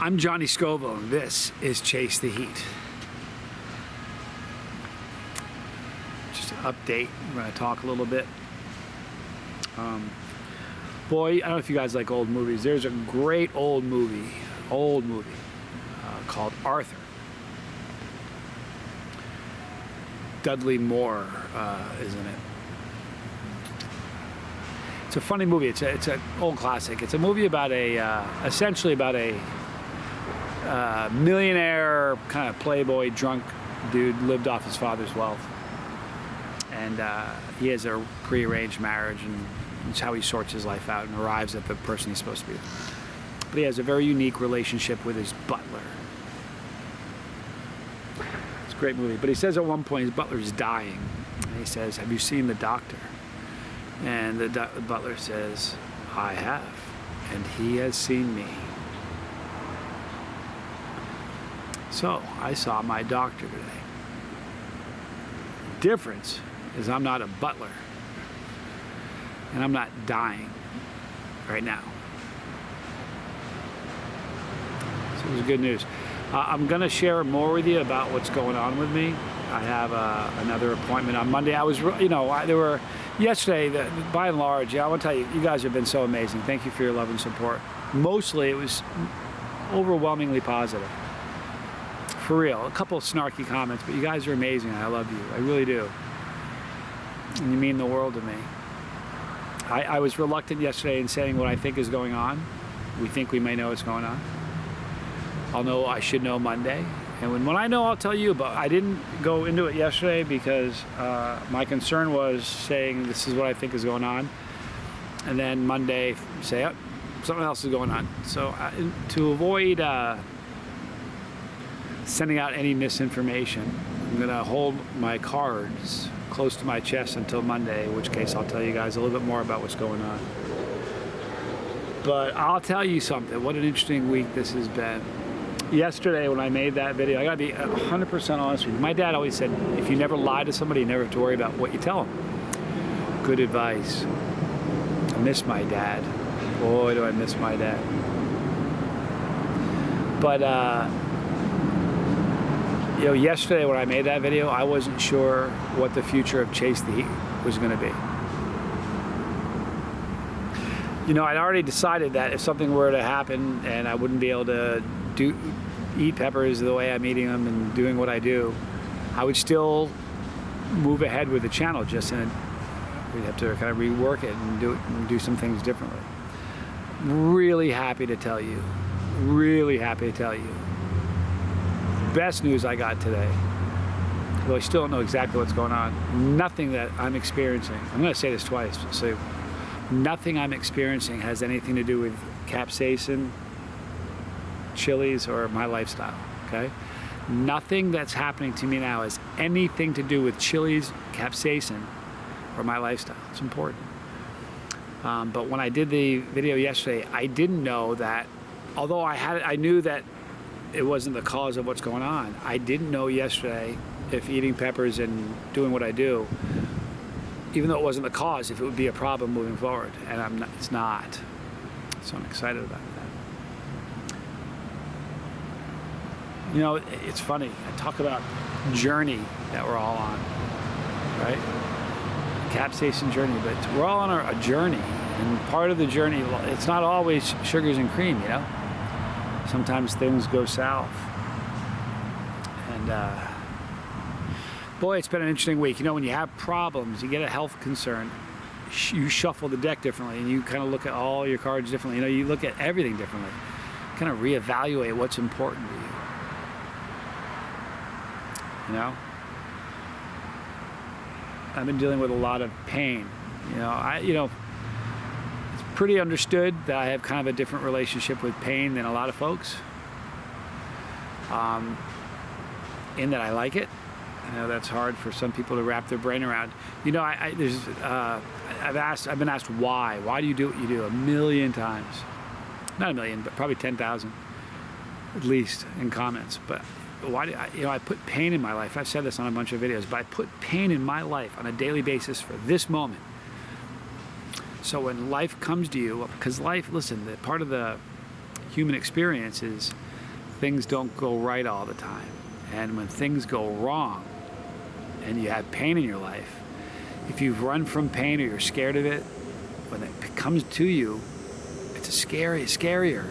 I'm Johnny Scoville, and this is Chase the Heat. Just an update. We're going to talk a little bit. Boy, I don't know if you guys like old movies. There's a great old movie called Arthur. Dudley Moore is in it. It's a funny movie. It's an old classic. It's a movie about essentially about a millionaire, kind of playboy, drunk dude, lived off his father's wealth. And he has a prearranged marriage, and it's how he sorts his life out and arrives at the person he's supposed to be. But he has a very unique relationship with his butler. It's a great movie. But he says at one point his butler is dying. And he says, "Have you seen the doctor?" And the butler says, "I have, and he has seen me." So I saw my doctor today. Difference is I'm not a butler, and I'm not dying right now. So it was good news. I'm going to share more with you about what's going on with me. I have another appointment on Monday. Yesterday, by and large, I want to tell you, you guys have been so amazing. Thank you for your love and support. Mostly, it was overwhelmingly positive. For real, a couple of snarky comments, but you guys are amazing. I love you. I really do. And you mean the world to me. I was reluctant yesterday in saying what I think is going on. We think we may know what's going on. I should know Monday. And when I know, I'll tell you. But I didn't go into it yesterday because my concern was saying this is what I think is going on. And then Monday say, oh, something else is going on. So to avoid sending out any misinformation, I'm going to hold my cards close to my chest until Monday, in which case I'll tell you guys a little bit more about what's going on. But I'll tell you something. What an interesting week this has been. Yesterday when I made that video, I gotta be 100% honest with you. My dad always said, if you never lie to somebody, you never have to worry about what you tell them. Good advice. I miss my dad. Boy, do I miss my dad. But yesterday when I made that video, I wasn't sure what the future of Chase the Heat was gonna be. I'd already decided that if something were to happen and I wouldn't be able to eat peppers the way I'm eating them and doing what I do, I would still move ahead with the channel. We'd have to kind of rework it and do some things differently. Really happy to tell you. Best news I got today. Well, I still don't know exactly what's going on. Nothing that I'm experiencing. I'm going to say this twice. So nothing I'm experiencing has anything to do with capsaicin, chilies, or my lifestyle, okay? Nothing that's happening to me now has anything to do with chilies, capsaicin, or my lifestyle. It's important. But when I did the video yesterday, I didn't know that, although I knew that it wasn't the cause of what's going on. I didn't know yesterday if eating peppers and doing what I do, even though it wasn't the cause, if it would be a problem moving forward. And it's not. So I'm excited about that. It's funny. I talk about journey that we're all on, right? Capsaicin journey, but we're all on a journey. And part of the journey, it's not always sugars and cream, Sometimes things go south. And boy, it's been an interesting week. When you have problems, you get a health concern, you shuffle the deck differently, and you kind of look at all your cards differently. You look at everything differently. Kind of reevaluate what's important to you. I've been dealing with a lot of pain. It's pretty understood that I have kind of a different relationship with pain than a lot of folks. In that I like it. I know that's hard for some people to wrap their brain around. I've been asked why. Why do you do what you do? 1,000,000 times. Not 1,000,000, but probably 10,000 at least in comments. But why do I put pain in my life? I've said this on a bunch of videos, but I put pain in my life on a daily basis for this moment. So when life comes to you, because life, listen, part of the human experience is things don't go right all the time. And when things go wrong and you have pain in your life, if you've run from pain or you're scared of it, when it comes to you, it's scarier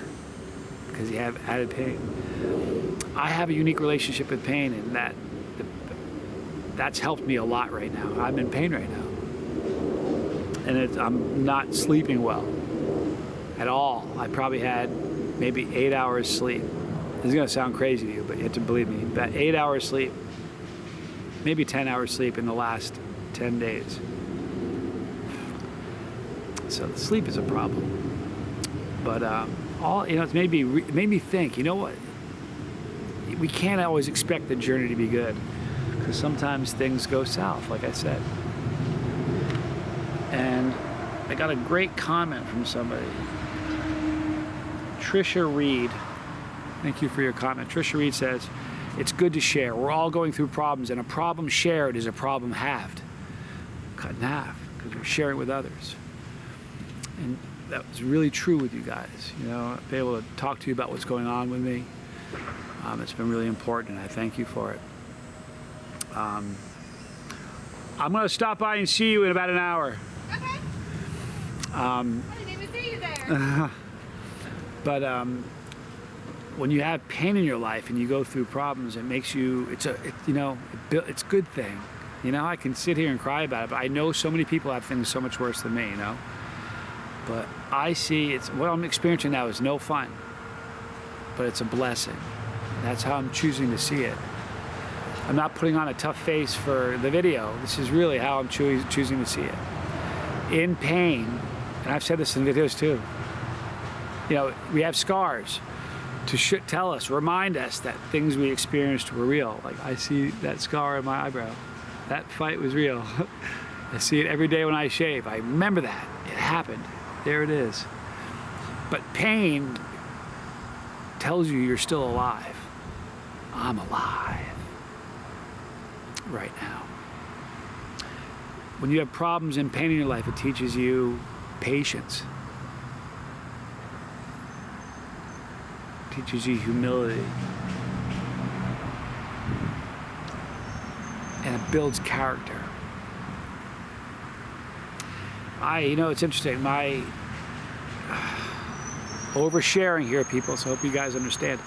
because you have added pain. I have a unique relationship with pain, and that's helped me a lot right now. I'm in pain right now. And I'm not sleeping well at all. I probably had maybe 8 hours sleep. This is gonna sound crazy to you, but you have to believe me. About 8 hours sleep, maybe 10 hours sleep in the last 10 days. So sleep is a problem. But it's made me think, you know what? We can't always expect the journey to be good, because sometimes things go south, like I said. And I got a great comment from somebody. Trisha Reed. Thank you for your comment. Trisha Reed says, it's good to share. We're all going through problems, and a problem shared is a problem halved. Cut in half, because we're sharing with others. And that was really true with you guys. You know, be able to talk to you about what's going on with me. It's been really important, and I thank you for it. I'm going to stop by and see you in about an hour. Okay. I didn't even see you there. But when you have pain in your life and you go through problems, it makes you, it's a good thing. You know, I can sit here and cry about it, but I know so many people have things so much worse than me, you know? But I see what I'm experiencing now is no fun, but it's a blessing. That's how I'm choosing to see it. I'm not putting on a tough face for the video. This is really how I'm choosing to see it. In pain, and I've said this in videos too, you know, we have scars to tell us, remind us that things we experienced were real. Like, I see that scar in my eyebrow. That fight was real. I see it every day when I shave. I remember that. It happened. There it is. But pain tells you you're still alive. I'm alive right now. When you have problems and pain in your life, it teaches you patience. It teaches you humility. And it builds character. It's interesting. My oversharing here, people, so I hope you guys understand.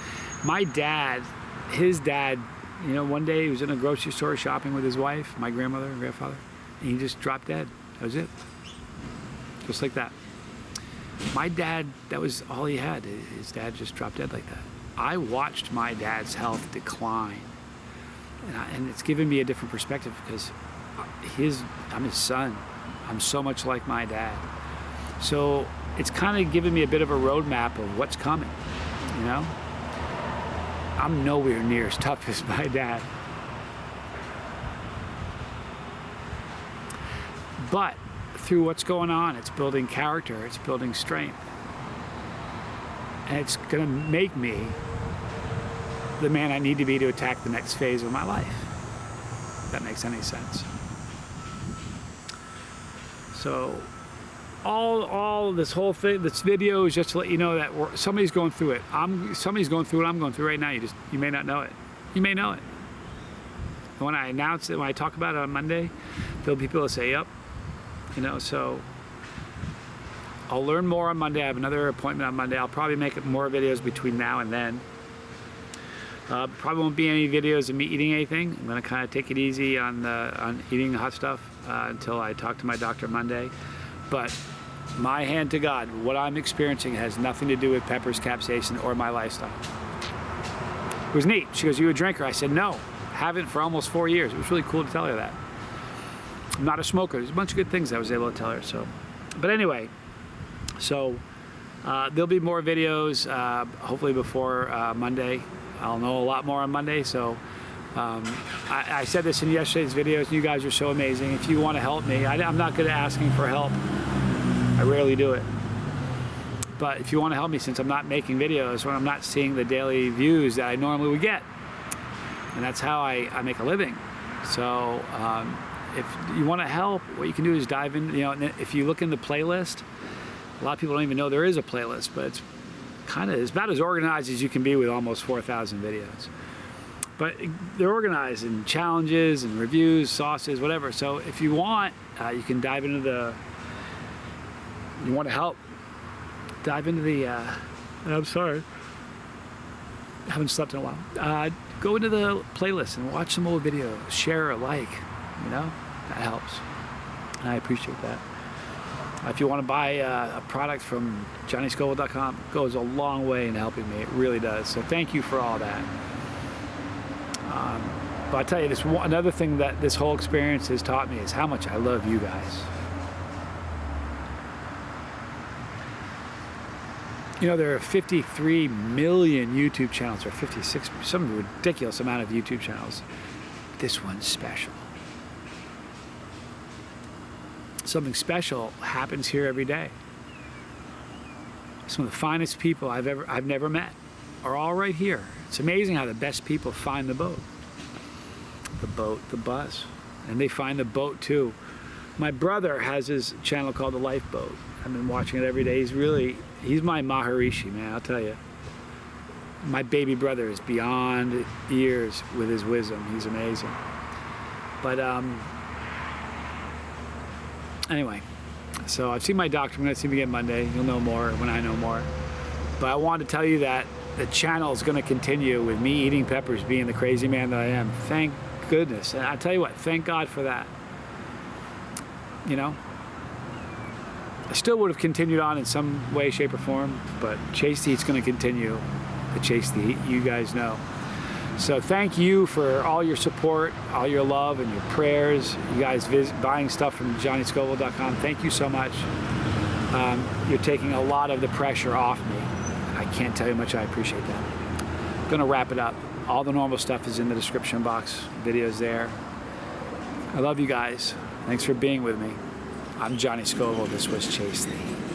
My dad, his dad, one day he was in a grocery store shopping with his wife, my grandmother and grandfather, and he just dropped dead. That was it. Just like that. My dad, that was all he had. His dad just dropped dead like that. I watched my dad's health decline. And it's given me a different perspective, because I'm his son. I'm so much like my dad. So it's kind of given me a bit of a roadmap of what's coming, you know? I'm nowhere near as tough as my dad. But through what's going on, it's building character, it's building strength. And it's gonna make me the man I need to be to attack the next phase of my life. If that makes any sense. So all this whole thing, this video is just to let you know that somebody's going through it. Somebody's going through what I'm going through right now. You may not know it. You may know it. And when I announce it, when I talk about it on Monday, there'll be people that say, yep. So I'll learn more on Monday. I have another appointment on Monday. I'll probably make more videos between now and then. Probably won't be any videos of me eating anything. I'm gonna kind of take it easy on eating the hot stuff until I talk to my doctor Monday. But my hand to God, what I'm experiencing has nothing to do with Pepper's capsaicin or my lifestyle. It was neat. She goes, "You a drinker?" I said, "No, haven't for almost 4 years." It was really cool to tell her that. I'm not a smoker. There's a bunch of good things I was able to tell her. So, but anyway, there'll be more videos hopefully before Monday. I'll know a lot more on Monday. So I said this in yesterday's videos. You guys are so amazing. If you want to help me, I'm not good at asking for help. I rarely do it. But if you want to help me, since I'm not making videos, when I'm not seeing the daily views that I normally would get, and that's how I make a living. So if you want to help, what you can do is dive in. If you look in the playlist, a lot of people don't even know there is a playlist, but it's kind of is about as organized as you can be with almost 4,000 videos. But they're organized in challenges and reviews, sauces, whatever. So if you want, you can dive into you want to help, dive into I'm sorry, I haven't slept in a while. Go into the playlist and watch some old videos, share or like, that helps. And I appreciate that. If you want to buy a product from JohnnyScoville.com, it goes a long way in helping me. It really does. So thank you for all that. But I'll tell you, another thing that this whole experience has taught me is how much I love you guys. There are 53 million YouTube channels, or 56, some ridiculous amount of YouTube channels. This one's special. Something special happens here every day. Some of the finest people I've never met are all right here. It's amazing how the best people find the boat, the bus, and they find the boat too. My brother has his channel called The Lifeboat. I've been watching it every day. He's my Maharishi, man, I'll tell you. My baby brother is beyond years with his wisdom. He's amazing. But anyway, so I've seen my doctor. I'm going to see him again Monday. You'll know more when I know more. But I wanted to tell you that the channel is going to continue with me eating peppers, being the crazy man that I am. Thank goodness. And I tell you what, thank God for that. I still would have continued on in some way, shape, or form, but Chase the Heat's going to continue to chase the heat. You guys know. So thank you for all your support, all your love, and your prayers. You guys buying stuff from JohnnyScoville.com. Thank you so much. You're taking a lot of the pressure off me. I can't tell you how much I appreciate that. I'm going to wrap it up. All the normal stuff is in the description box. Videos there. I love you guys. Thanks for being with me. I'm Johnny Scoville. This was Chase the Heat.